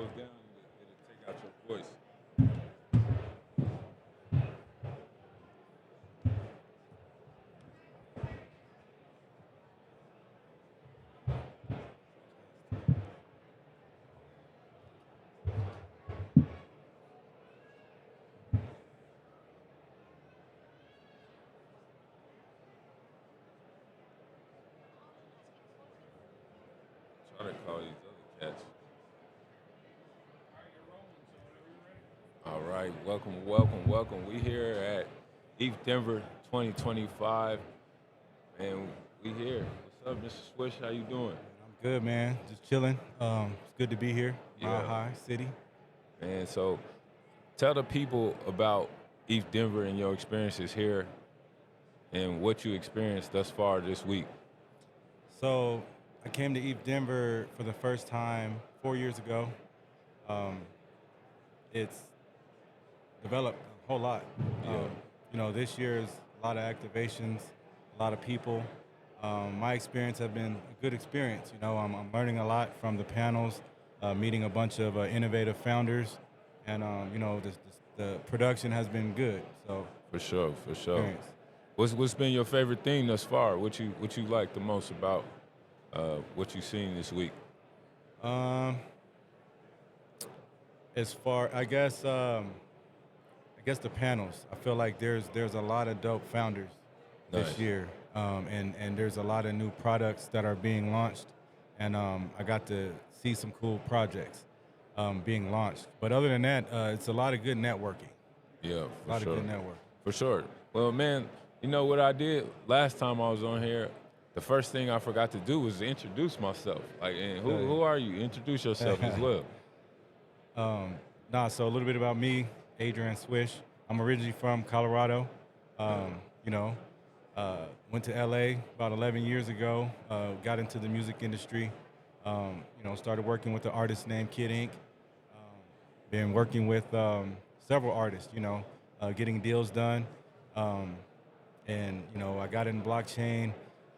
goes down, it'll take out your voice. Try to call these other cats. All right, welcome, welcome, welcome. We here at EthDenver 2025, and we here. What's up, Mr. Swish? How you doing? I'm good, man. Just chilling. It's good to be here. Mile Yeah, High City. man. So tell the people about EthDenver and your experiences here and what you experienced thus far this week. So I came to Eve Denver for the first time 4 years ago. Um, it's developed a whole lot. Yeah, This year is a lot of activations, a lot of people. My experience has been a good experience. I'm learning a lot from the panels, meeting a bunch of innovative founders, and the production has been good. So for sure, for sure. experience. What's been your favorite thing thus far? What you like the most about what you seen this week? Um, as far, I guess the panels. I feel like there's a lot of dope founders this Nice. year, and there's a lot of new products that are being launched, and I got to see some cool projects being launched. But other than that, it's a lot of good networking. Yeah, A for lot of sure. good networking. For sure. Well, man, you know what I did last time I was on here? The first thing I forgot to do was introduce myself. Like, and Tell who are you? Introduce yourself as you. well. So a little bit about me, Adrian Swish. I'm originally from Colorado. Um, you know, went to LA about 11 years ago. Got into the music industry. Started working with an artist named Kid Ink. Been working with several artists. Getting deals done. Um, and I got in blockchain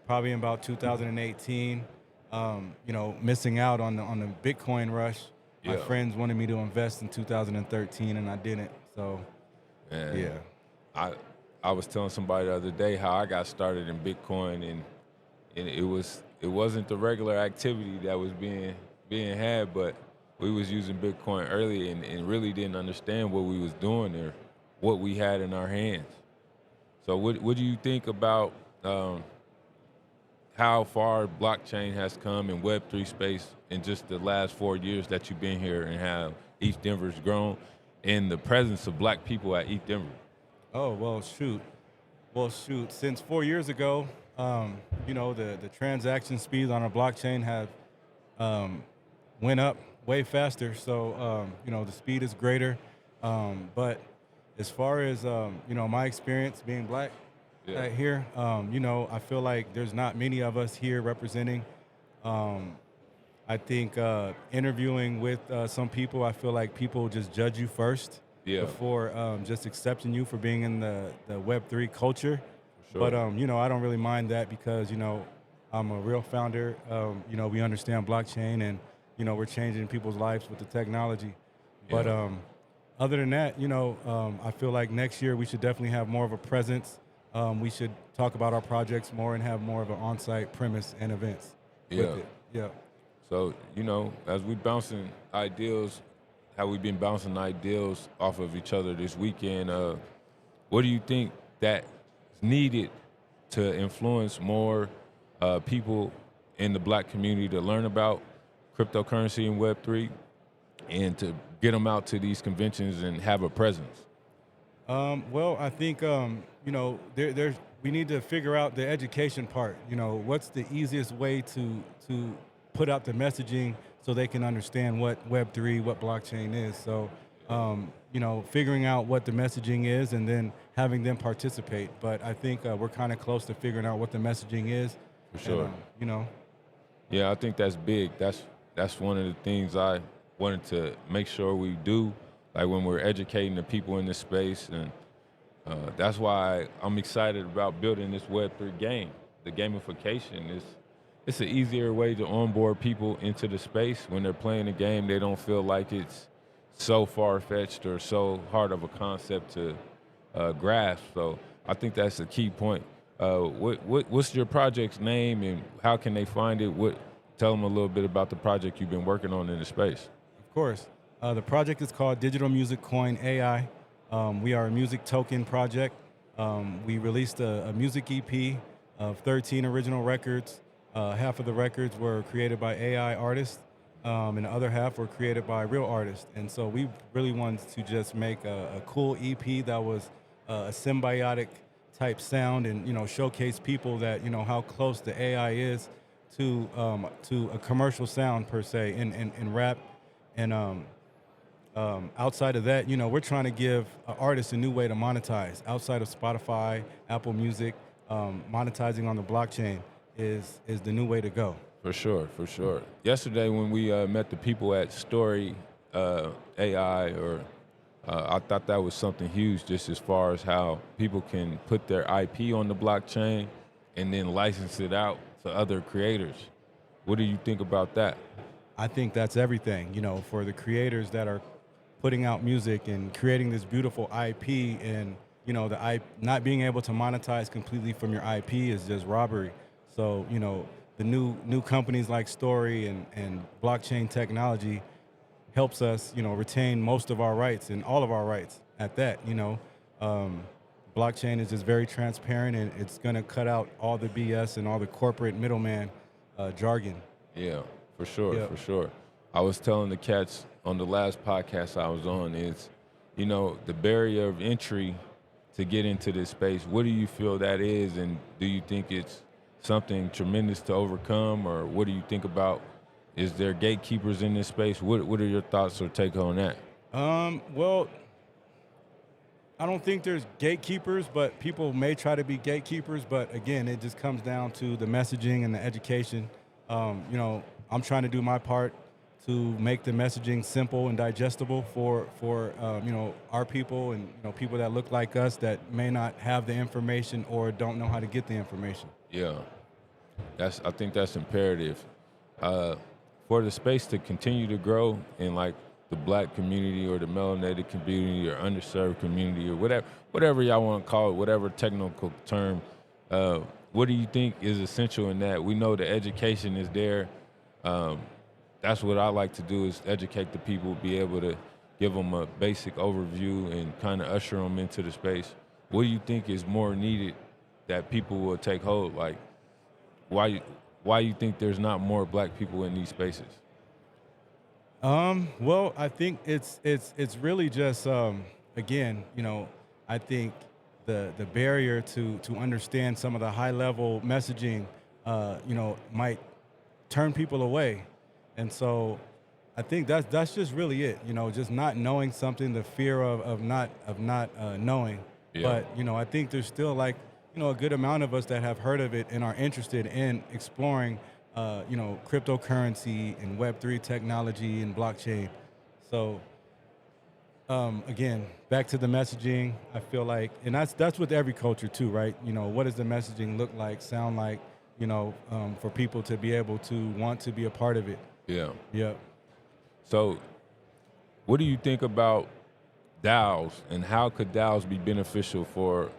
probably in about 2018. Missing out on the Bitcoin rush. My Yeah, friends wanted me to invest in 2013, and I didn't. So and yeah. I I was telling somebody the other day how I got started in Bitcoin, and it wasn't the regular activity that was being had, but we was using Bitcoin early and really didn't understand what we was doing or what we had in our hands. So what do you think about um, how far blockchain has come in Web3 space in just the last 4 years that you've been here and how East Denver's grown and the presence of black people at East Denver? Oh well, shoot. Well, shoot. Since 4 years ago, the transaction speeds on a blockchain have um, went up way faster. So the speed is greater. But as far as my experience being black Yeah, here, I feel like there's not many of us here representing. Um, I think interviewing with some people, I feel like people just judge you first yeah, before just accepting you for being in the Web3 culture. for But sure. I don't really mind that because I'm a real founder. We understand blockchain, and we're changing people's lives with the technology. But Yeah, other than that, I feel like next year we should definitely have more of a presence. We should talk about our projects more and have more of an on-site premise and events with yeah. it. Yeah. So, as we bouncing ideals, how we've been bouncing ideals off of each other this weekend, what do you think that's needed to influence more people in the black community to learn about cryptocurrency and Web3 and to get them out to these conventions and have a presence? Well, I think there's we need to figure out the education part. What's the easiest way to put out the messaging so they can understand what Web3, what blockchain is. So, figuring out what the messaging is and then having them participate. But I think we're kind of close to figuring out what the messaging is, For and sure. you know, Yeah, I think that's big. That's one of the things I wanted to make sure we do, like when we're educating the people in this space, and that's why I'm excited about building this Web3 game. The gamification is it's an easier way to onboard people into the space when they're playing the game. They don't feel like it's so far fetched or so hard of a concept to grasp. So I think that's a key point. What's your project's name and how can they find it? Tell them a little bit about the project you've been working on in the space. Of course. The project is called Digital Music Coin AI. We are a music token project. We released a music EP of 13 original records. Half of the records were created by AI artists, and the other half were created by real artists. And so we really wanted to just make a cool EP that was a symbiotic type sound, and showcase people that how close the AI is to a commercial sound per se in rap. And outside of that, we're trying to give artists a new way to monetize outside of Spotify, Apple Music. Monetizing on the blockchain is the new way to go. For sure, for sure. Yesterday when we met the people at Story AI, I thought that was something huge just as far as how people can put their IP on the blockchain and then license it out to other creators. What do you think about that? I think that's everything, for the creators that are putting out music and creating this beautiful IP, and not being able to monetize completely from your IP is just robbery. So, the new companies like Story and blockchain technology helps us, retain most of our rights and all of our rights at that. Blockchain is just very transparent, and it's going to cut out all the BS and all the corporate middleman jargon. Yeah, for sure, Yep. for sure. I was telling the cats on the last podcast I was on is, the barrier of entry to get into this space. What do you feel that is, and do you think it's something tremendous to overcome, or what do you think about? Is there gatekeepers in this space? What are your thoughts or take on that? Well, I don't think there's gatekeepers, but people may try to be gatekeepers. But again, it just comes down to the messaging and the education. I'm trying to do my part to make the messaging simple and digestible for our people and people that look like us that may not have the information or don't know how to get the information. Yeah, I think that's imperative for the space to continue to grow in like the Black community or the melanated community or underserved community or whatever y'all want to call it, whatever technical term. What do you think is essential in that? We know the education is there. That's what I like to do is educate the people, be able to give them a basic overview and kind of usher them into the space. What do you think is more needed that people will take hold? Like, why you think there's not more Black people in these spaces? Well, I think it's really just again, I think the barrier to understand some of the high level messaging, might turn people away, and so I think that's just really it. Just not knowing something, the fear of not knowing. Yeah. But I think there's still like a good amount of us that have heard of it and are interested in exploring cryptocurrency and Web3 technology and blockchain. So again, back to the messaging, I feel like, and that's with every culture too, right? What does the messaging look like, sound like, for people to be able to want to be a part of it? Yeah. Yep. So, what do you think about DAOs, and how could DAOs be beneficial for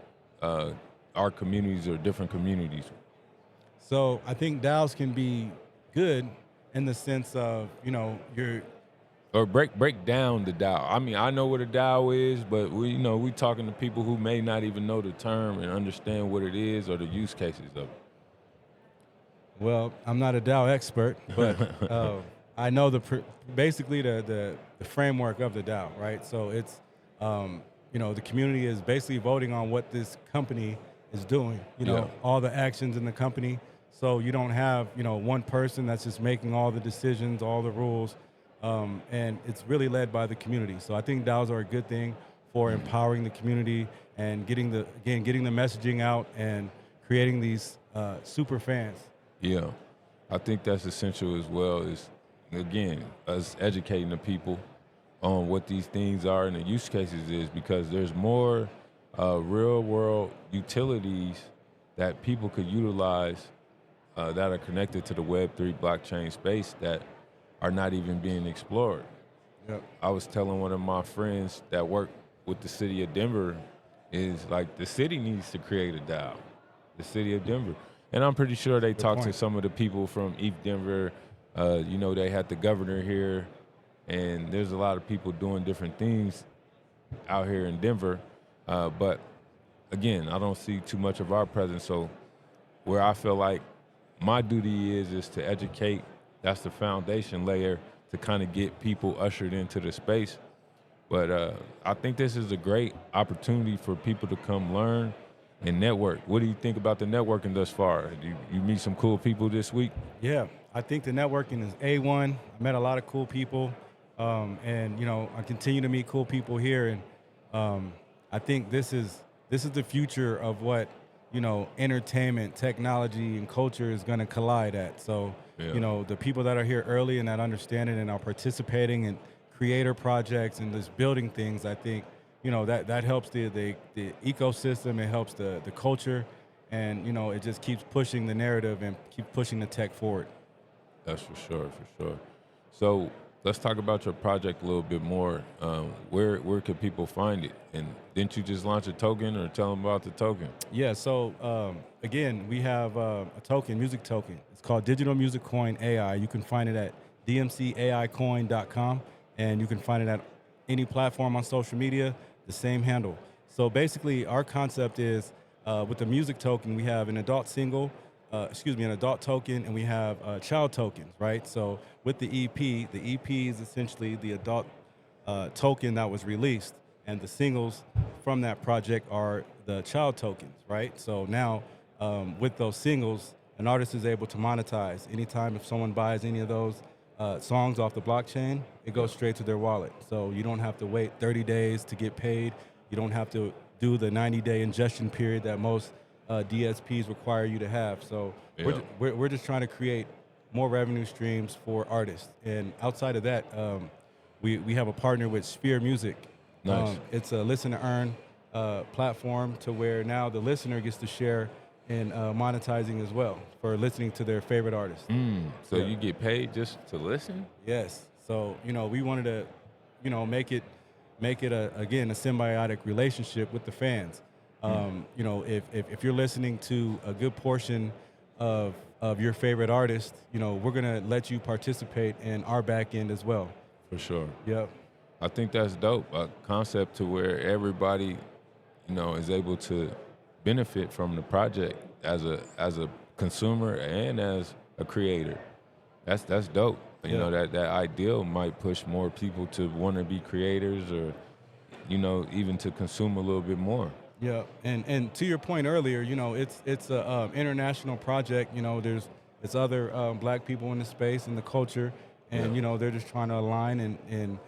our communities or different communities? So I think DAOs can be good in the sense of, Or break down the DAO. I mean, I know what a DAO is, but we talking to people who may not even know the term and understand what it is or the use cases of it. well, I'm not a DAO expert, but I know basically the framework of the DAO, right? So it's, the community is basically voting on what this company is doing, Yeah. all the actions in the company. So you don't have, one person that's just making all the decisions, all the rules, and it's really led by the community. So I think DAOs are a good thing for empowering the community and getting the messaging out and creating these super fans. Yeah, I think that's essential as well. Is again us educating the people on what these things are and the use cases is, because there's more real world utilities that people could utilize that are connected to the Web3 blockchain space that are not even being explored. Yep. I was telling one of my friends that work with the city of Denver is like the city needs to create a DAO, the city of Denver. And I'm pretty sure they Good talked to point. some of the people from EthDenver. You know, they had the governor here, and there's a lot of people doing different things out here in Denver. But again, I don't see too much of our presence. So where I feel like my duty is to educate. That's the foundation layer to kind of get people ushered into the space. But I think this is a great opportunity for people to come learn and network. What do you think about the networking thus far? You meet some cool people this week? Yeah, I think the networking is A1. I met a lot of cool people, and I continue to meet cool people here, and I think this is the future of what entertainment, technology, and culture is going to collide at. So Yeah. the people that are here early and that understand it and are participating in creator projects and just building things, I think that helps the ecosystem. It helps the culture, and it just keeps pushing the narrative and keep pushing the tech forward. That's for sure, for sure. So let's talk about your project a little bit more. Where can people find it? And didn't you just launch a token, or tell them about the token? Yeah, so again, we have a token, music token. It's called Digital Music Coin AI. You can find it at DMCAIcoin.com, and you can find it at any platform on social media, the same handle. So basically, our concept is with the music token, we have an adult single, an adult token, and we have child tokens, right? So with the EP is essentially the adult token that was released, and the singles from that project are the child tokens, right? So now with those singles, an artist is able to monetize. Anytime if someone buys any of those songs off the blockchain, it goes straight to their wallet. So you don't have to wait 30 days to get paid. You don't have to do the 90-day ingestion period that most DSPs require you to have. So Yeah. we're just trying to create more revenue streams for artists. And outside of that, we have a partner with Sphere Music. Nice. It's a listen to earn platform to where now the listener gets to share in monetizing as well for listening to their favorite artist. So Yeah. you get paid just to listen? Yes. So we wanted to, make it again a symbiotic relationship with the fans. If you're listening to a good portion of your favorite artist, we're gonna let you participate in our back end as well. For sure. Yep. I think that's dope. A concept to where everybody, is able to benefit from the project as a consumer and as a creator. That's dope. You know, that ideal might push more people to want to be creators, or even to consume a little bit more. Yeah, and to your point earlier, it's a international project. It's other black people in the space and the culture, and they're just trying to align and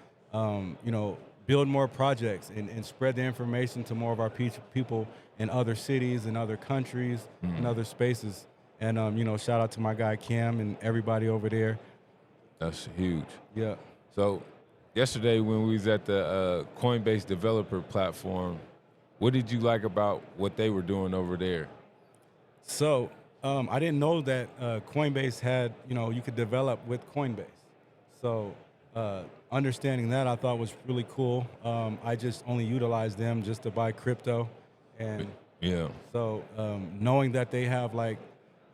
build more projects and spread the information to more of our people in other cities and other countries and other spaces. And shout out to my guy Cam and everybody over there. That's huge. Yeah. So yesterday when we was at the Coinbase developer platform, what did you like about what they were doing over there? So I didn't know that Coinbase had, you could develop with Coinbase. So understanding that I thought was really cool. I just only utilized them just to buy crypto. And Yeah. so knowing that they have like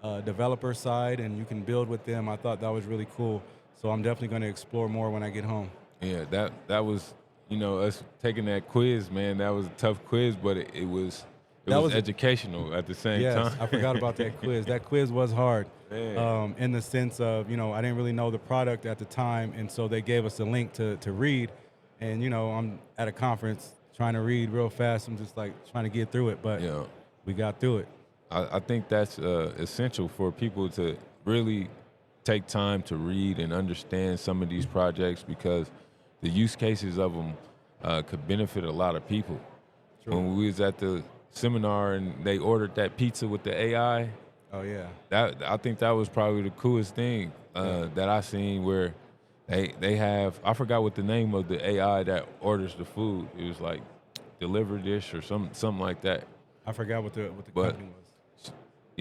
a developer side and you can build with them, I thought that was really cool. So I'm definitely going to explore more when I get home. Yeah, that was, us taking that quiz, man. That was a tough quiz, but it was educational at the same time. Yes, I forgot about that quiz. That quiz was hard Man. in the sense of, I didn't really know the product at the time, and so they gave us a link to read. And, I'm at a conference trying to read real fast. I'm just like trying to get through it, but Yeah. we got through it. I think that's essential for people to really take time to read and understand some of these projects, because the use cases of them could benefit a lot of people. True. When we was at the seminar and they ordered that pizza with the AI, Oh, yeah. I think that was probably the coolest thing that I seen, where they have, I forgot what the name of the AI that orders the food. It was like Deliver Dish or something like that. I forgot what the But company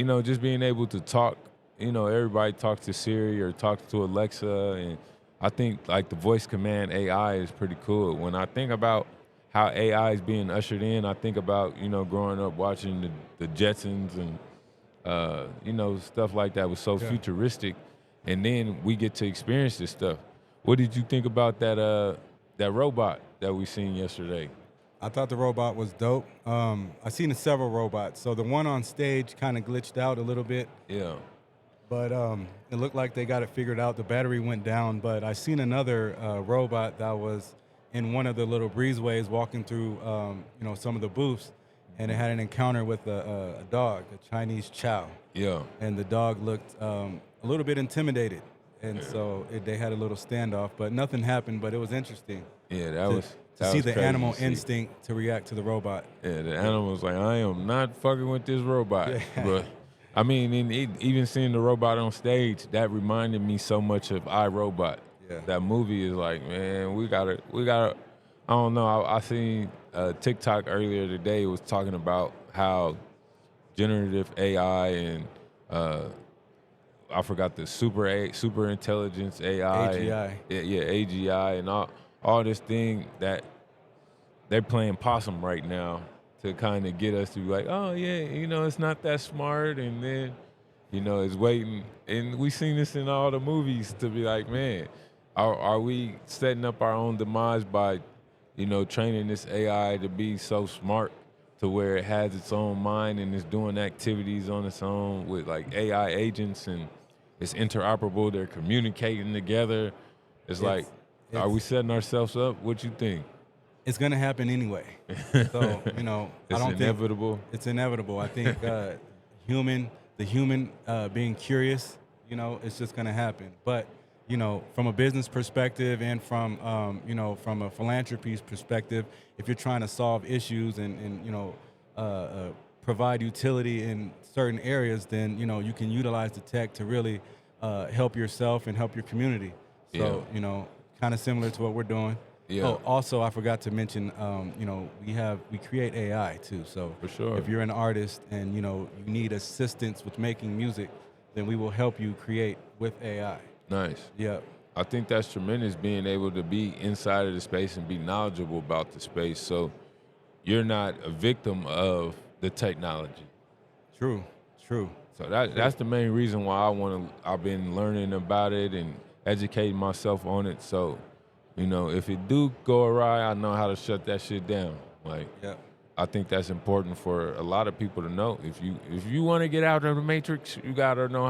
was. just being able to talk everybody talks to Siri or talks to Alexa, and I think like the voice command AI is pretty cool. When I think about how AI is being ushered in, I think about growing up watching the Jetsons and stuff like that was so Yeah. futuristic, and then we get to experience this stuff. What did you think about that robot that we seen yesterday? I thought the robot was dope. I seen several robots. So the one on stage kind of glitched out a little bit, Yeah, but it looked like they got it figured out. The battery went down, but I seen another robot that was in one of the little breezeways walking through, some of the booths, and it had an encounter with a dog, a Chinese chow, yeah, and the dog looked a little bit intimidated, and yeah, so they had a little standoff, but nothing happened. But it was interesting yeah. to to That see was the crazy animal to see. instinct to react to the robot. Yeah, the Yeah. animal was like, I am not fucking with this robot. Yeah. But I mean, even seeing the robot on stage, that reminded me so much of iRobot. Yeah. That movie is like, man, we gotta. I don't know. I seen TikTok earlier today was talking about how generative AI and uh, I forgot the super intelligence AI and AGI. yeah, AGI and all this thing that they're playing possum right now to kind of get us to be like, oh yeah, it's not that smart, and then it's waiting, and we seen this in all the movies to be like, man, are we setting up our own demise by training this AI to be so smart to where it has its own mind and is doing activities on its own with like AI agents and it's interoperable, they're communicating together. It's like, It's are we it's setting ourselves up? What you think? it's gonna happen anyway. So I It's don't think inevitable. it's inevitable. I think the human being curious, it's just gonna happen. But from a business perspective and from a philanthropy's perspective, if you're trying to solve issues and provide utility in certain areas, then you can utilize the tech to really help yourself and help your community. Yeah. So kind of similar to what we're doing. Yeah. Oh, also I forgot to mention, we create AI too. So For sure. if you're an artist and you need assistance with making music, then we will help you create with AI. Nice. Yeah, I think that's tremendous being able to be inside of the space and be knowledgeable about the space. So you're not a victim of the technology. true, true. So that's the main reason why I've been learning about it and educating myself on it. So, if it do go awry, I know how to shut that shit down. Like Yeah. I think that's important for a lot of people to know. If you want to get out of the matrix, you gotta know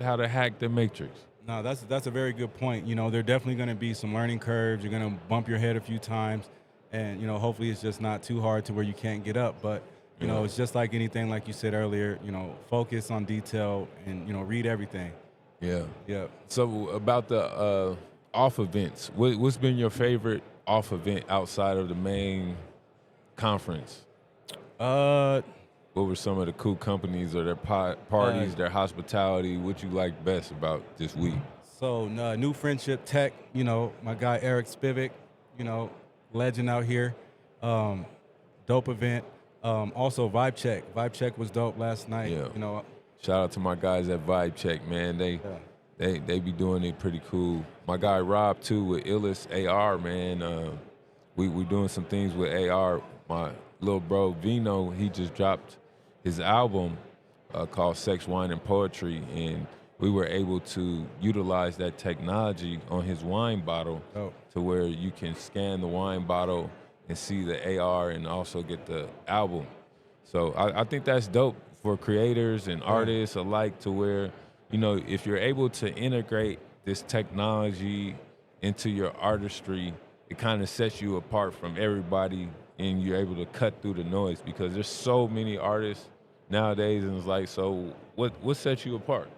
how to hack the matrix. No, that's a very good point. There are definitely going to be some learning curves. You're going to bump your head a few times, and hopefully it's just not too hard to where you can't get up. But Yeah. it's just like anything, like you said earlier. Focus on detail and read everything. Yeah. Yeah. So about the off events, what's been your favorite off event outside of the main conference? Uh, What were some of the cool companies or their parties, their hospitality? What you like best about this week? so New Friendship Tech. My guy Eric Spivak. Legend out here. Dope event. Also Vibe Check. Vibe Check was dope last night. Yeah. Shout out to my guys at Vibe Check, man. Yeah. They be doing it pretty cool. My guy Rob too with Illest AR, man. We doing some things with AR. My little bro Vino, he just dropped his album called Sex, Wine, and Poetry, and we were able to utilize that technology on his wine bottle Dope. to where you can scan the wine bottle and see the AR and also get the album. So I think that's dope for creators and artists alike to where, if you're able to integrate this technology into your artistry, it kind of sets you apart from everybody and you're able to cut through the noise because there's so many artists nowadays and it's like, so what sets you apart?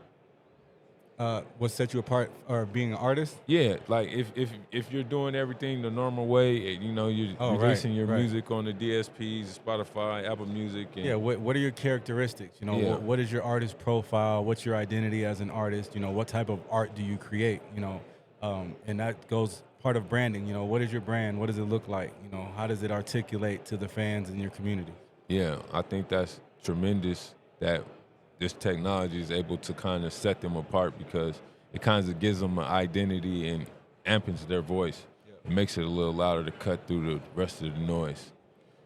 What set you apart or being an artist? Yeah, like if you're doing everything the normal way, you're Oh, right, releasing your right. music on the DSPs, Spotify, Apple Music, and Yeah, what are your characteristics? Yeah. What is your artist profile? What's your identity as an artist? What type of art do you create? And that goes part of branding. What is your brand? What does it look like? How does it articulate to the fans in your community? yeah, I think that's tremendous that this technology is able to kind of set them apart because it kind of gives them an identity and ampens their voice. It makes it a little louder to cut through the rest of the noise.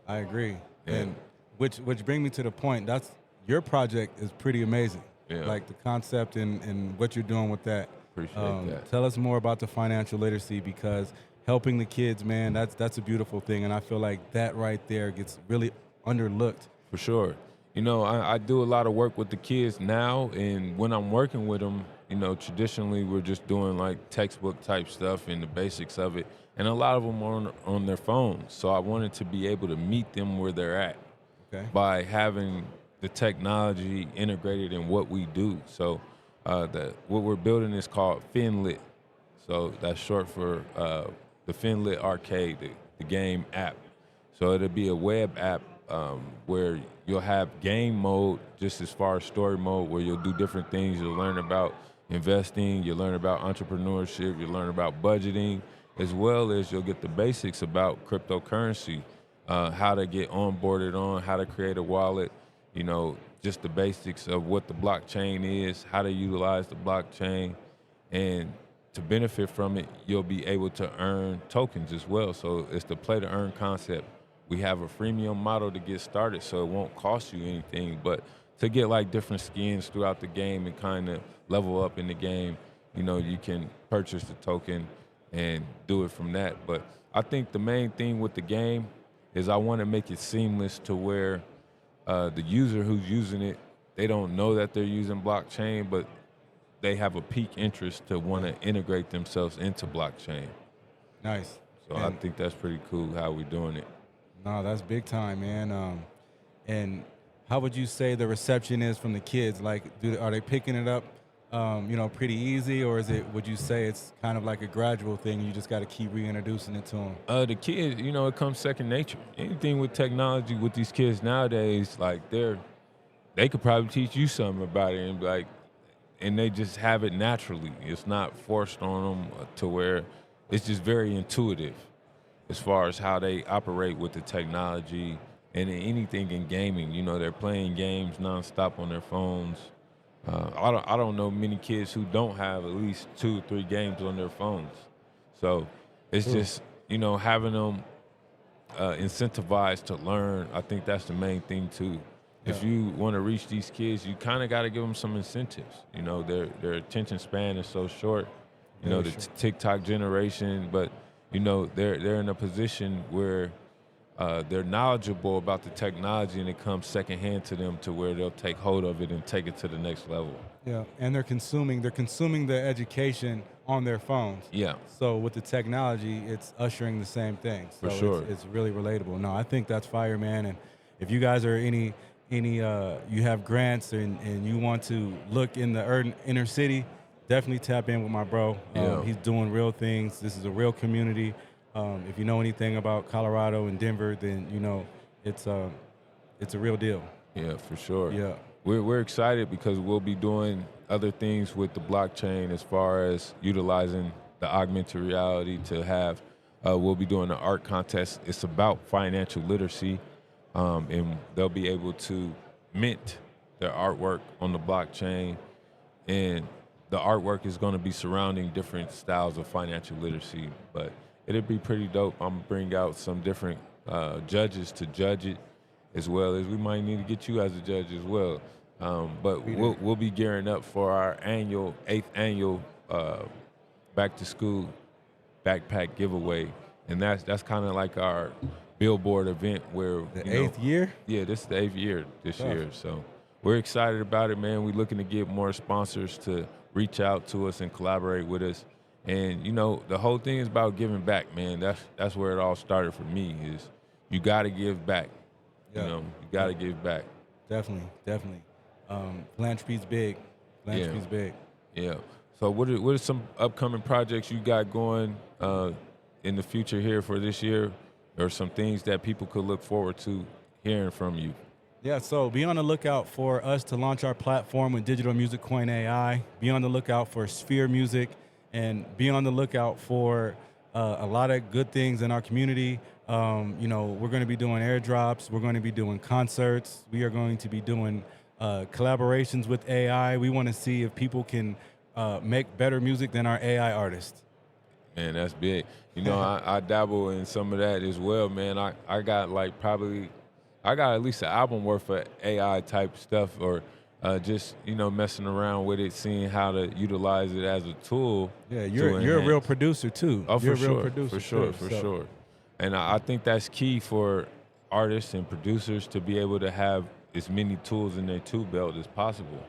I agree. Yeah. And which bring me to the point, that's your project is pretty amazing. Yeah. Like the concept and what you're doing with that. Appreciate that. Tell us more about the financial literacy, because helping the kids, man, that's a beautiful thing. And I feel like that right there gets really underlooked. For sure. You know, I do a lot of work with the kids now, and when I'm working with them, you know, traditionally we're just doing like textbook type stuff and the basics of it, and a lot of them are on their phones. So I wanted to be able to meet them where they're at Okay. by having the technology integrated in what we do. So what we're building is called FinLit. So that's short for the FinLit Arcade, the game app. So it'll be a web app where you'll have game mode, just as far as story mode, where you'll do different things. You'll learn about investing, you'll learn about entrepreneurship, you'll learn about budgeting, as well as you'll get the basics about cryptocurrency, how to get onboarded on, how to create a wallet, you know, just the basics of what the blockchain is, how to utilize the blockchain, and to benefit from it, you'll be able to earn tokens as well. So it's the play to earn concept. We have a freemium model to get started, so it won't cost you anything, but to get like different skins throughout the game and kind of level up in the game, you know, you can purchase the token and do it from that. But I think the main thing with the game is I want to make it seamless to where the user who's using it, they don't know that they're using blockchain, but they have a peak interest to want to integrate themselves into blockchain. Nice. So I think that's pretty cool how we're doing it. No, that's big time, man. And how would you say the reception is from the kids? Like, are they picking it up, you know, pretty easy, or is it? Would you say it's kind of like a gradual thing? You just got to keep reintroducing it to them. The kids, you know, it comes second nature. Anything with technology with these kids nowadays, like they could probably teach you something about it and like, and they just have it naturally. It's not forced on them to where it's just very intuitive as far as how they operate with the technology and anything in gaming. You know, they're playing games nonstop on their phones. I don't know many kids who don't have at least 2 or 3 games on their phones. So it's just, you know, having them incentivized to learn. I think that's the main thing too. Yeah. If you want to reach these kids, you kind of got to give them some incentives. You know, their attention span is so short. You know, the TikTok generation, but you know, they're in a position where they're knowledgeable about the technology, and it comes secondhand to them to where they'll take hold of it and take it to the next level. Yeah, and they're consuming the education on their phones. Yeah. So with the technology, it's ushering the same thing. So For sure. It's really relatable. No, I think that's fire, man. And if you guys are any you have grants and you want to look in the inner city, definitely tap in with my bro. Yeah. He's doing real things. This is a real community. If you know anything about Colorado and Denver, then you know it's a real deal. Yeah, for sure. Yeah. We're excited because we'll be doing other things with the blockchain as far as utilizing the augmented reality to have. We'll be doing an art contest. It's about financial literacy, and they'll be able to mint their artwork on the blockchain, and the artwork is going to be surrounding different styles of financial literacy. But it'll be pretty dope. I'm going to bring out some different judges to judge it, as well as we might need to get you as a judge as well. But we'll be gearing up for our 8th annual back to school backpack giveaway, and that's kind of like our billboard event where the 8th year. Yeah, this is the 8th year this year, so we're excited about it, man. We're looking to get more sponsors to reach out to us and collaborate with us, and you know the whole thing is about giving back, man. That's where it all started for me. Is you got to give back. Yeah. You know, you got to give back. Definitely. Philanthropy's big. Philanthropy's big. Yeah. So what are some upcoming projects you got going in the future here for this year, or some things that people could look forward to hearing from you? Yeah, so be on the lookout for us to launch our platform with Digital Music Coin AI. Be on the lookout for Sphere Music, and be on the lookout for a lot of good things in our community. You know, we're going to be doing airdrops. We're going to be doing concerts. We are going to be doing collaborations with AI. We want to see if people can make better music than our AI artists. Man, that's big. You know, I dabble in some of that as well, man. I got like probably, I got at least an album worth of AI type stuff, or just, you know, messing around with it, seeing how to utilize it as a tool Yeah, to you're a real enhance. producer too. Oh, You're for a real sure, producer for sure, too. for So sure. And I think that's key for artists and producers to be able to have as many tools in their tool belt as possible.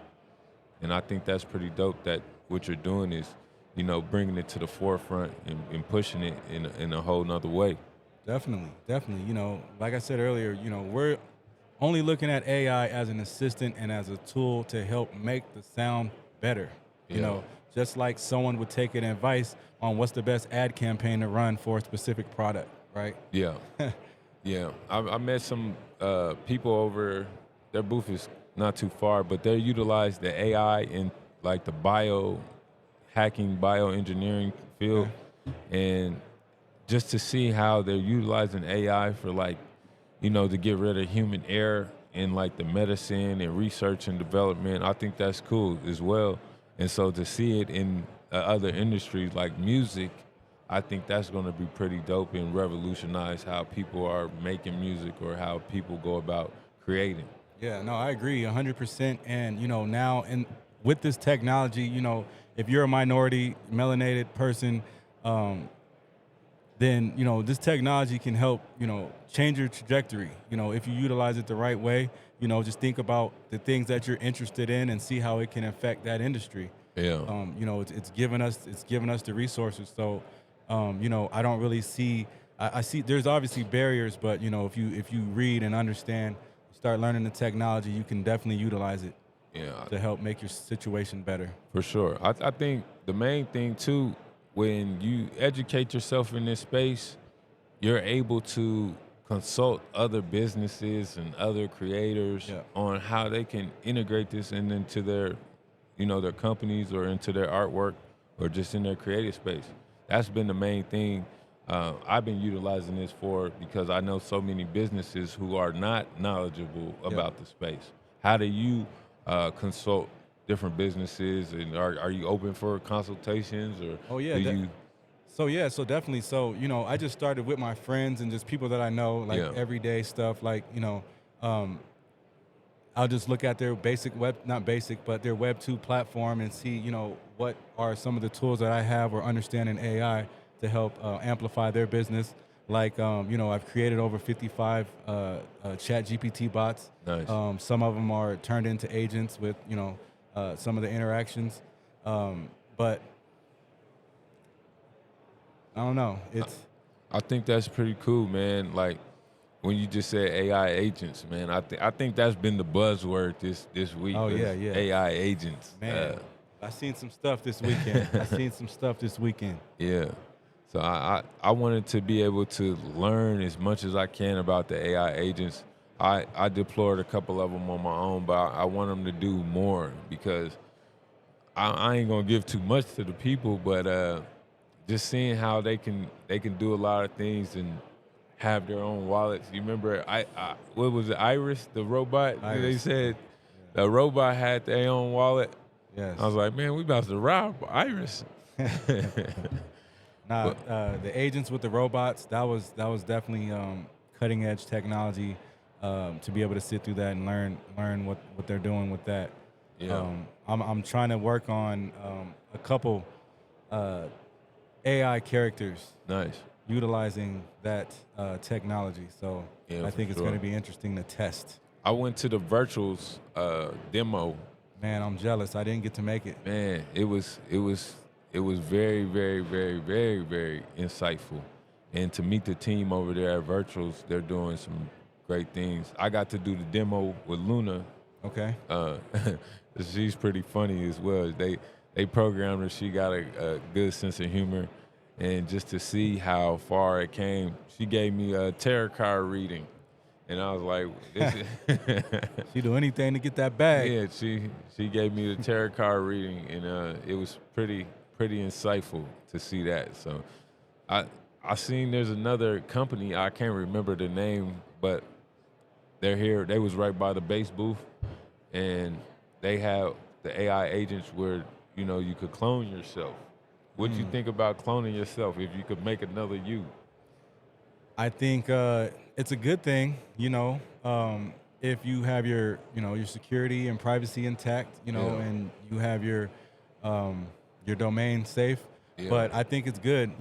And I think that's pretty dope that what you're doing is, you know, bringing it to the forefront and pushing it in a whole nother way. definitely, definitely. You know, like I said earlier, you know, we're only looking at AI as an assistant and as a tool to help make the sound better. You Yeah. know, just like someone would take an advice on what's the best ad campaign to run for a specific product, right? Yeah. Yeah. I met some people over, their booth is not too far, but they utilize the AI in like the hacking, bioengineering field. Okay. And just to see how they're utilizing AI for like, you know, to get rid of human error in like the medicine and research and development, I think that's cool as well. And so to see it in other industries like music, I think that's going to be pretty dope and revolutionize how people are making music or how people go about creating. Yeah, no, I agree 100%. And, you know, now and with this technology, you know, if you're a minority melanated person, um, then you know this technology can help change your trajectory. You know, if you utilize it the right way, you know, just think about the things that you're interested in and see how it can affect that industry. Yeah. You know, it's given us the resources. So, you know, I don't really see. I see there's obviously barriers, but you know, if you read and understand, start learning the technology, you can definitely utilize it Yeah. to help make your situation better. For sure. I think the main thing too, when you educate yourself in this space, you're able to consult other businesses and other creators Yeah. on how they can integrate this into their, you know, their companies or into their artwork or just in their creative space. That's been the main thing I've been utilizing this for, because I know so many businesses who are not knowledgeable Yeah. about the space. How do you consult different businesses, and are you open for consultations, or Oh yeah. do you? So yeah, so definitely. So I just started with my friends and just people that I know, like Yeah, everyday stuff. Like um, I'll just look at their not basic, but their Web 2 platform and see what are some of the tools that I have or understand in AI to help amplify their business. Like I've created over 55 Chat GPT bots. nice. Some of them are turned into agents with some of the interactions, but I don't know. It's I think that's pretty cool, man. Like when you just said AI agents, man, I think that's been the buzzword this week Oh is yeah, yeah. AI agents. Man, I seen some stuff this weekend. I seen some stuff this weekend. Yeah. So I wanted to be able to learn as much as I can about the AI agents. I deployed a couple of them on my own, but I want them to do more, because I ain't gonna give too much to the people, but just seeing how they can do a lot of things and have their own wallets. You remember what was it, Iris, the robot? They Iris. said the robot had their own wallet. Yes. I was like, man, we about to rob Iris. Nah, But the agents with the robots, that was definitely cutting edge technology to be able to sit through that and learn what they're doing with that. yeah, I'm trying to work on a couple AI characters nice. utilizing that technology. So Yeah, I for think it's sure. going to be interesting to test. I went to the virtuals demo. Man, I'm jealous. I didn't get to make it. Man, it was very, very, very, very, very insightful. And to meet the team over there at virtuals, they're doing some great things. I got to do the demo with Luna. Okay. Uh, she's pretty funny as well. They programmed her. She got a good sense of humor, and just to see how far it came, she gave me a tarot card reading, and I was like, "This is." She do anything to get that bag. Yeah, she gave me the tarot card reading, and it was pretty insightful to see that. So, I I seen there's another company, I can't remember the name, but they're here. They was right by the bass booth, and they have the AI agents where you could clone yourself. What you Mm. think about cloning yourself if you could make another you? I think it's a good thing, if you have your security and privacy intact, Yeah, and you have um, your domain safe. yeah, But I think it's good,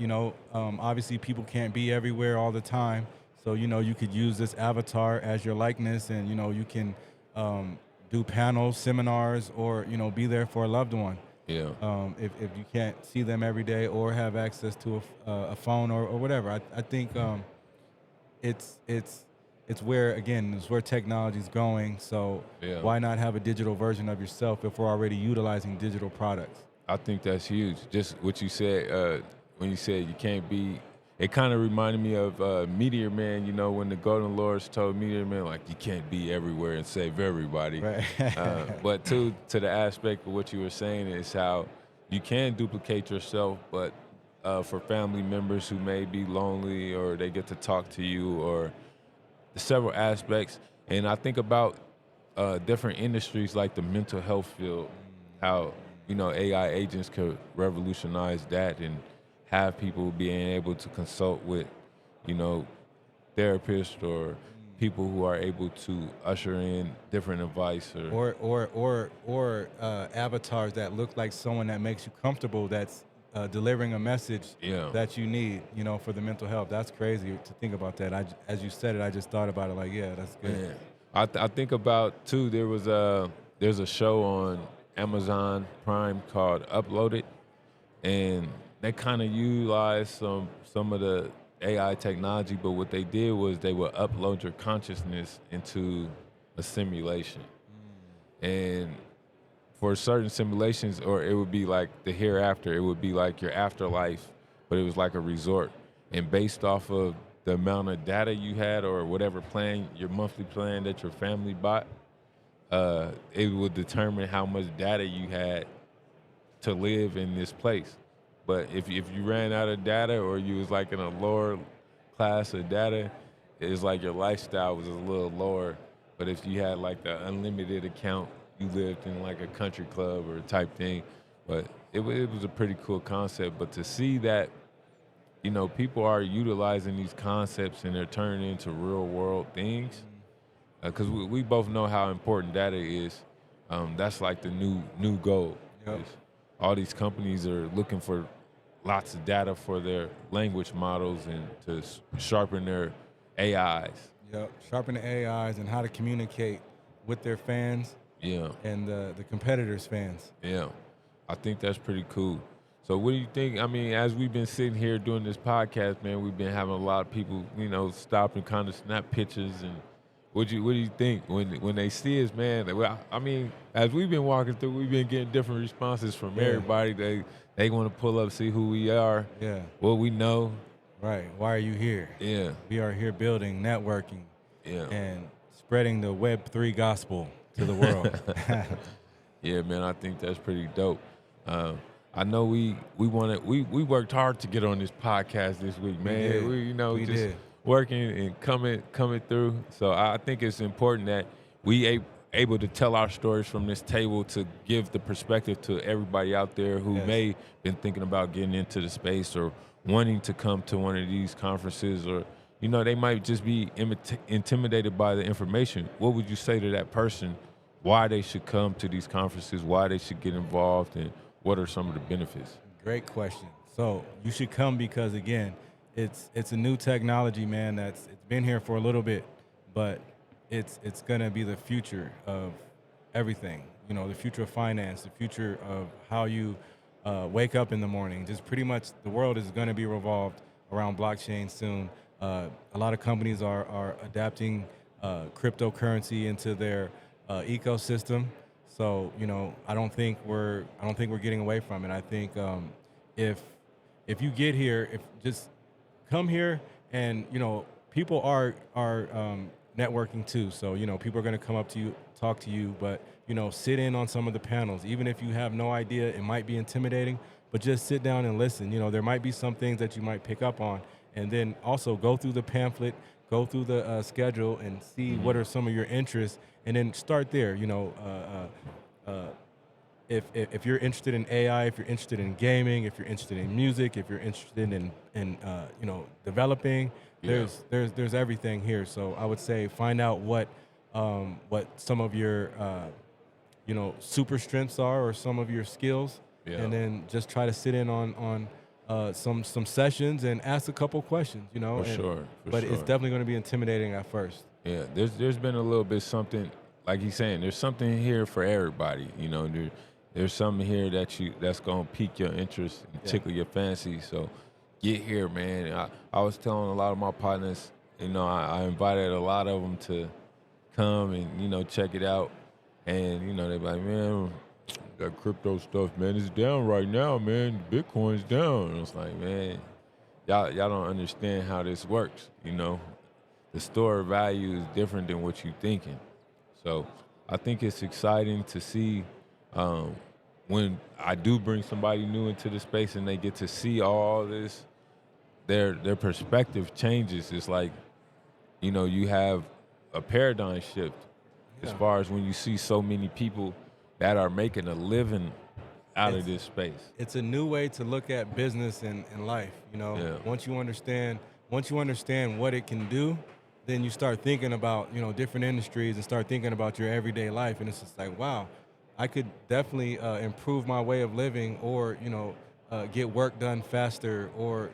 obviously people can't be everywhere all the time. So, you could use this avatar as your likeness and, you can um, do panels, seminars, or, be there for a loved one. yeah. If you can't see them every day or have access to a phone or whatever. I think it's it's it's where again it's where technology is going. So Yeah, why not have a digital version of yourself if we're already utilizing digital products? I think that's huge. Just what you said when you said you can't be. It kind of reminded me of Meteor Man. When the Golden Lords told Meteor Man like you can't be everywhere and save everybody. Right. But to the aspect of what you were saying is how you can duplicate yourself, but for family members who may be lonely or they get to talk to you or several aspects. And I think about different industries like the mental health field, how AI agents could revolutionize that and have people being able to consult with you know therapists or people who are able to usher in different advice or Or avatars that look like someone that makes you comfortable. That's delivering a message yeah. that you need, for the mental health. That's crazy to think about that. As you said it, I just thought about it. Like, yeah, that's good. Man, I think about too. There's a show on Amazon Prime called Uploaded, and they kind of utilize some of the AI technology. But what they did was they would upload your consciousness into a simulation, and for certain simulations, or it would be like the hereafter. It would be like your afterlife, but it was like a resort. And based off of the amount of data you had, or whatever plan, your monthly plan that your family bought, it would determine how much data you had to live in this place. But if you ran out of data, or you was like in a lower class of data, it's like your lifestyle was a little lower. But if you had like the unlimited account, you lived in like a country club or type thing. But it was a pretty cool concept. But to see that people are utilizing these concepts and they're turning into real world things, because we both know how important data is. That's like the new goal. Yep. Is all these companies are looking for lots of data for their language models and to sharpen their AIs. Yep. Sharpen the AIs and how to communicate with their fans Yeah, and the competitors' fans. yeah. I think that's pretty cool. So what do you think? I mean, as we've been sitting here doing this podcast, man, we've been having a lot of people, stop and kind of snap pictures. And what do you think when they see us, man? Well, I mean, as we've been walking through, we've been getting different responses from Yeah. everybody. They want to pull up, see who we are, Yeah. what we know. Right. Why are you here? Yeah, We are here building, networking, yeah. and spreading the Web3 gospel to the world. Yeah, man, I think that's pretty dope. I know we worked hard to get on this podcast this week, man. did. We Just did. working and coming through. So I think it's important that we able to tell our stories from this table to give the perspective to everybody out there who Yes. may been thinking about getting into the space or wanting to come to one of these conferences, or they might just be intimidated by the information. What would you say to that person? Why they should come to these conferences? Why they should get involved? And what are some of the benefits? Great question. So you should come because again, it's a new technology, man. It's been here for a little bit, but it's gonna be the future of everything. The future of finance, the future of how you wake up in the morning. Just pretty much the world is gonna be revolved around blockchain soon. A lot of companies are adapting cryptocurrency into their ecosystem. So I don't think we're getting away from it. I think if you get here, if just come here, and people are networking too. So people are going to come up to you, talk to you, but sit in on some of the panels. Even if you have no idea, it might be intimidating, but just sit down and listen. There might be some things that you might pick up on, and then also go through the pamphlet, go through the schedule, and see what Hmm. are some of your interests, and then start there. If you're interested in AI, if you're interested in gaming, if you're interested in music, if you're interested in developing, Yeah, there's everything here. So I would say find out what some of your super strengths are or some of your skills, yeah, and then just try to sit in on some sessions and ask a couple questions. for And sure, for but it's sure. definitely going to be intimidating at first. Yeah, there's been a little bit something like he's saying. There's something here for everybody. There's something here that's gonna pique your interest and Yeah. tickle your fancy. So get here, man. I was telling a lot of my partners, I invited a lot of them to come and check it out, and they be like, man, that crypto stuff, man, it's down right now, man. Bitcoin's down. And it's like, man, y'all don't understand how this works. The store value is different than what you're thinking. So I think it's exciting to see um, when I do bring somebody new into the space and they get to see all this, their perspective changes. It's like, you have a paradigm shift as Yeah. far as when you see so many people that are making a living out of It's this space. it's a new way to look at business and life. Yeah, Once you understand what it can do, then you start thinking about different industries and start thinking about your everyday life, and it's just like, wow, I could definitely improve my way of living, or get work done faster, or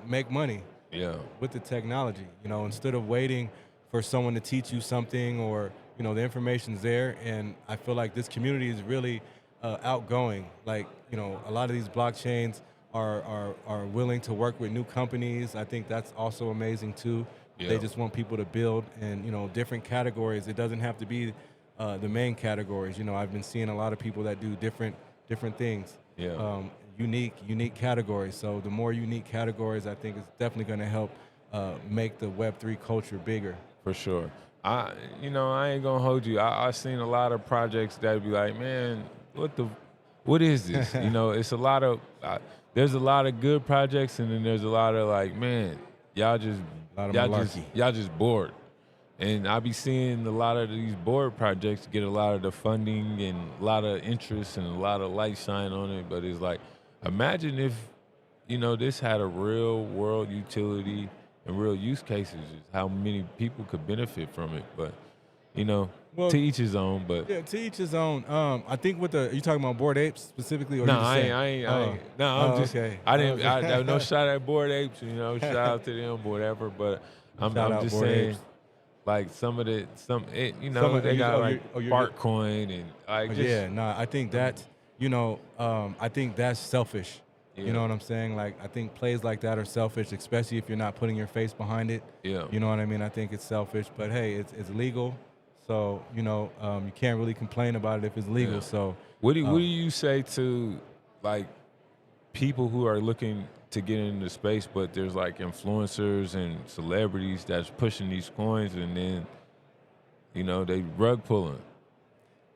make money yeah, with the technology. Instead of waiting for someone to teach you something, or the information's there. And I feel like this community is really outgoing. Like a lot of these blockchains are willing to work with new companies. I think that's also amazing too. They yeah, just want people to build in different categories. It doesn't have to be the main categories. I've been seeing a lot of people that do different things, yeah. unique categories. So the more unique categories, I think, is definitely going to help make the Web3 culture bigger. For sure. I ain't gonna hold you. I've seen a lot of projects that be like, man, what is this? It's a lot of, there's a lot of good projects, and then there's a lot of like, man, y'all just, A lot of y'all just, malarkey. y'all just bored. And I be seeing a lot of these board projects get a lot of the funding and a lot of interest and a lot of light shine on it. But it's like, imagine if, this had a real world utility and real use cases, is how many people could benefit from it. But, you know, Well, to each his own. But yeah, to each his own. I think are you talking about Bored Apes specifically, or no, you just saying? I ain't. No, I'm just, Okay. I didn't, Okay. no shot at Bored Apes, shout out to them, whatever. But Shout I'm out just Bored saying, Apes. like Some of they got like you're Fart Coin and like just yeah, no, I think some, that I think that's selfish. You yeah, know what I'm saying? Like, I think plays like that are selfish, especially if you're not putting your face behind it. yeah, You know what I mean? I think it's selfish, but hey, it's legal, so you can't really complain about it if it's legal. yeah. So, What do um, you say to like people who are looking to get into space, but there's like influencers and celebrities that's pushing these coins, and then they rug pulling.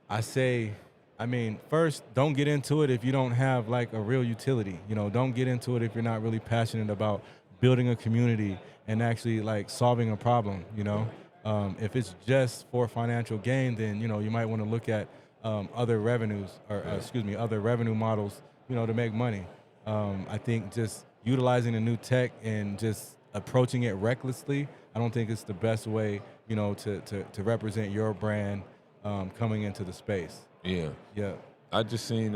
I say, I mean, first, don't get into it if you don't have like a real utility. Don't get into it if you're not really passionate about building a community and actually like solving a problem. If it's just for financial gain, then you might want to look at other revenues, or Yeah, excuse me, other revenue models. To make money. I think just utilizing the new tech and just approaching it recklessly, I don't think it's the best way. To represent your brand coming into the space. yeah. Yeah, I just seen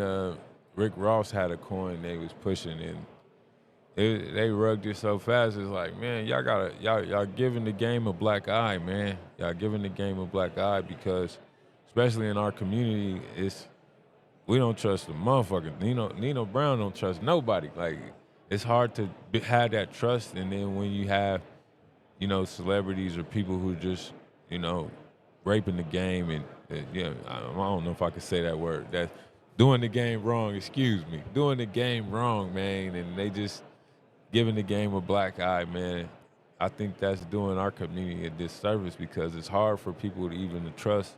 Rick Ross had a coin they was pushing, and they rugged it so fast. It's like, man, y'all giving the game a black eye, man. Y'all giving the game a black eye because, especially in our community, we don't trust the motherfucker. Nino Brown don't trust nobody. Like, it's hard to have that trust, and then when you have celebrities or people who just raping the game, and yeah, I don't know if I could say that word. That's doing the game wrong. Excuse me, doing the game wrong, man, and they just giving the game a black eye, man. I think that's doing our community a disservice because it's hard for people to even trust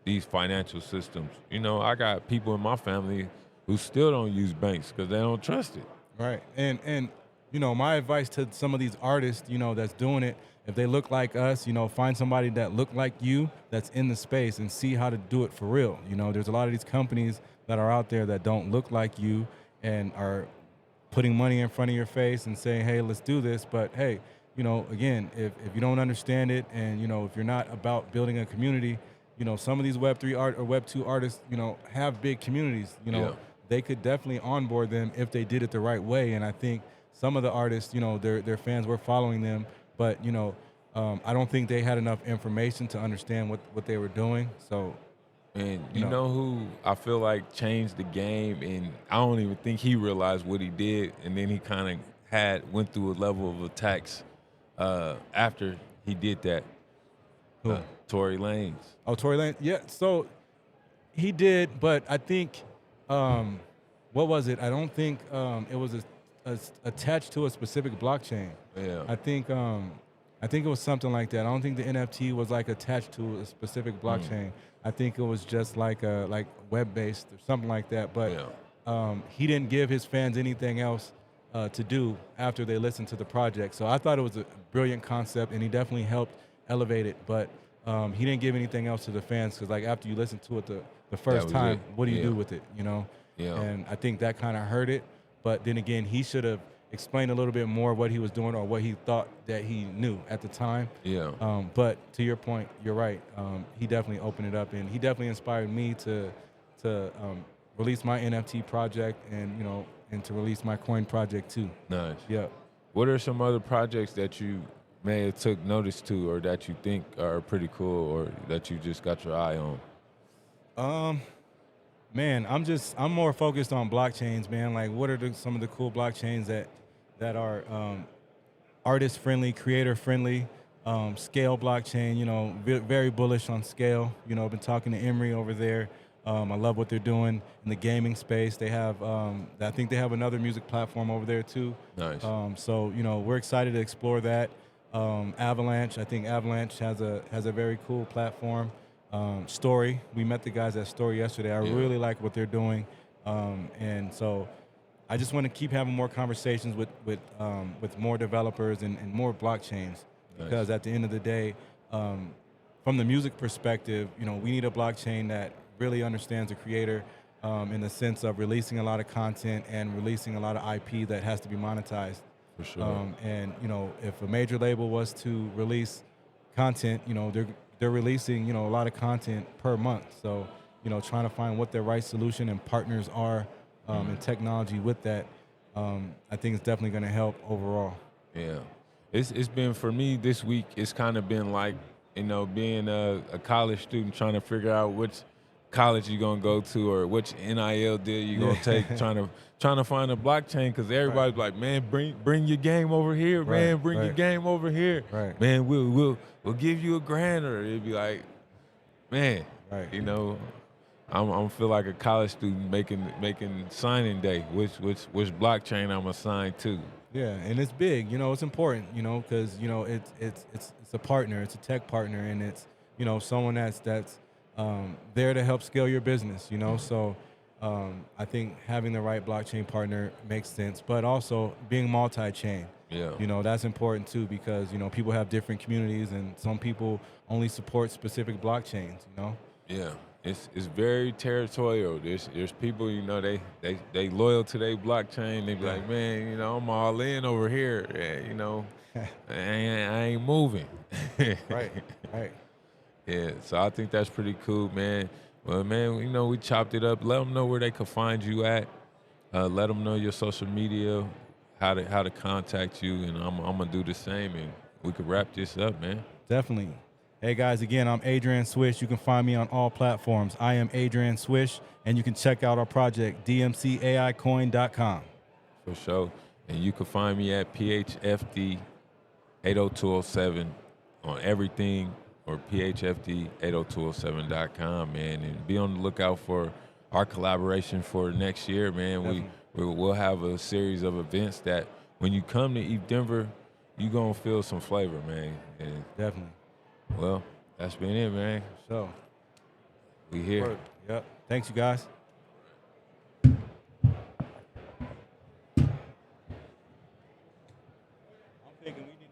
these financial systems. I got people in my family who still don't use banks because they don't trust it. right. And my advice to some of these artists, that's doing it, if they look like us, find somebody that look like you that's in the space and see how to do it for real. There's a lot of these companies that are out there that don't look like you and are putting money in front of your face and saying, hey, let's do this. But hey, again, if you don't understand it and, if you're not about building a community, some of these Web3 art or Web2 artists, have big communities, Yeah. they could definitely onboard them if they did it the right way. And I think some of the artists, their fans were following them, but, I don't think they had enough information to understand what they were doing. So, And you know who I feel like changed the game, and I don't even think he realized what he did, and then he kind of went through a level of attacks after he did that. who? Tory Lanez. Oh, Tory Lane. Yeah. So he did, but I think, what was it? I don't think it was attached to a specific blockchain. Yeah. I think it was something like that. I don't think the NFT was like attached to a specific blockchain. I think it was just like web based or something like that. But he didn't give his fans anything else to do after they listened to the project. So I thought it was a brilliant concept, and he definitely helped elevate it. But he didn't give anything else to the fans because, like, after you listen to it the first time, what do you do with it? Yeah. And I think that kind of hurt it. But then again, he should have explained a little bit more what he was doing or what he thought that he knew at the time. Yeah. But to your point, you're right. He definitely opened it up, and he definitely inspired me to release my NFT project and to release my coin project too. Nice. Yeah. What are some other projects that you may have took notice to, or that you think are pretty cool, or that you just got your eye on? Man, I'm more focused on blockchains, man. Like, what are some of the cool blockchains that are artist friendly, creator friendly? Scale blockchain, very bullish on Scale. I've been talking to Emery over there. I love what they're doing in the gaming space. They have, I think they have another music platform over there too. Nice. So we're excited to explore that. Avalanche, I think Avalanche has a very cool platform. Story, we met the guys at Story yesterday. I really like what they're doing, and so I just want to keep having more conversations with more developers and more blockchains, because at the end of the day, from the music perspective, we need a blockchain that really understands the creator in the sense of releasing a lot of content and releasing a lot of IP that has to be monetized. For sure. And if a major label was to release content, they're releasing a lot of content per month. So trying to find what the right solution and partners are in technology with that, I think it's definitely going to help overall. Yeah, it's been, for me this week, it's kind of been like, being a college student trying to figure out which college you're gonna go to or which NIL deal you're gonna take, trying to find a blockchain, because everybody's like, man, bring your game over here, man, bring your game over here, man, we'll give you $1,000, or it'd be like, man, I'm feel like a college student making signing day, which blockchain I'm assigned to. Yeah, and it's big. It's important. Because it's a partner. It's a tech partner, and it's someone that's there to help scale your business. So I think having the right blockchain partner makes sense, but also being multi-chain. Yeah. That's important too, because people have different communities, and some people only support specific blockchains. Yeah. It's very territorial. There's people, they loyal to their blockchain. They be like, man, I'm all in over here. Yeah, I ain't moving. Right. Yeah, so I think that's pretty cool, man. Well, man, we chopped it up. Let them know where they can find you at. Let them know your social media, how to contact you, and I'm gonna do the same, and we could wrap this up, man. Definitely. Hey guys, again, I'm Adrian Swish. You can find me on all platforms. I am Adrian Swish, and you can check out our project, DMCAIcoin.com. For sure. And you can find me at PHFD 80207 on everything, or PHFD80207.com, man. And be on the lookout for our collaboration for next year, man. We'll have a series of events that when you come to EthDenver, you're going to feel some flavor, man. And definitely. Well, that's been it, man. So, we here. Yep. Thanks, you guys. thinking we need